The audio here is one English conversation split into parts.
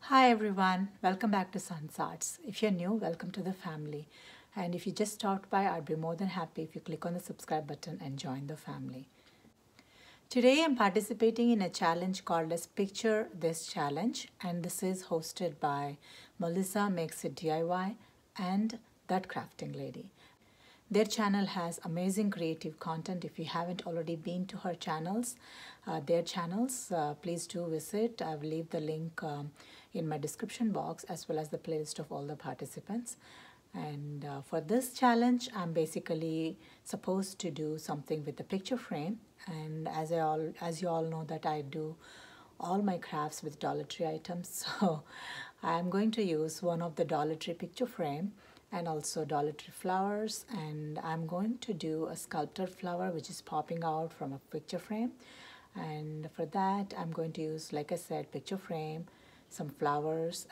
Hi everyone, welcome back to Sun's Arts. If you're new, welcome to the family. And if you just stopped by, I'd be more than happy if you click on the subscribe button and join the family. Today I'm participating in a challenge called as Picture This Challenge, and this is hosted by Melissa Makes It DIY and That Crafting Lady. Their channel has amazing creative content. If you haven't already been to her channels, please do visit. I will leave the link in my description box as well as the playlist of all the participants. And for this challenge, I'm basically supposed to do something with the picture frame. And as you all know that I do all my crafts with Dollar Tree items, so I'm going to use one of the Dollar Tree picture frame and also Dollar Tree flowers, and I'm going to do a sculpted flower which is popping out from a picture frame. And for that I'm going to use, like I said, picture frame, some flowers.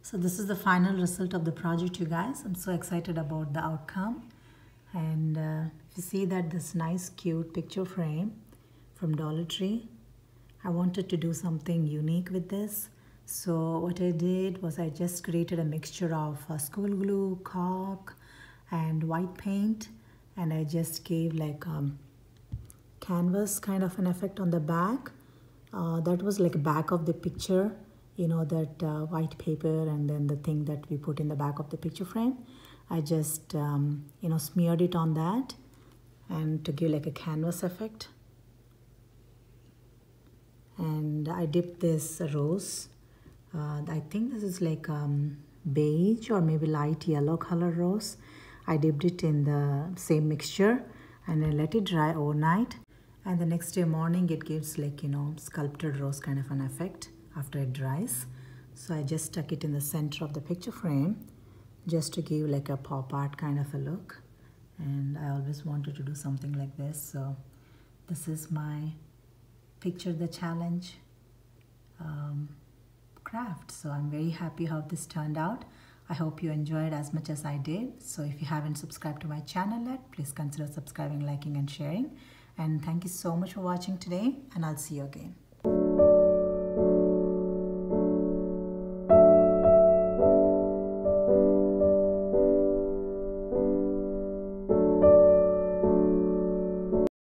So this is the final result of the project, you guys. I'm so excited about the outcome. And if you see that this nice cute picture frame from Dollar Tree, I wanted to do something unique with this. So what I did was I just created a mixture of school glue, caulk and white paint, and I just gave like canvas kind of an effect on the back. That was like back of the picture, you know, that white paper and then the thing that we put in the back of the picture frame. I just you know, smeared it on that and to give like a canvas effect. And I dipped this rose. I think this is like beige or maybe light yellow color rose. I dipped it in the same mixture and I let it dry overnight. And the next day morning it gives like, you know, sculpted rose kind of an effect after it dries. So I just stuck it in the center of the picture frame just to give like a pop art kind of a look. And I always wanted to do something like this. So this is my picture the challenge craft. So I'm very happy how this turned out. I hope you enjoyed as much as I did. So if you haven't subscribed to my channel yet, please consider subscribing, liking and sharing. And thank you so much for watching today, and I'll see you again.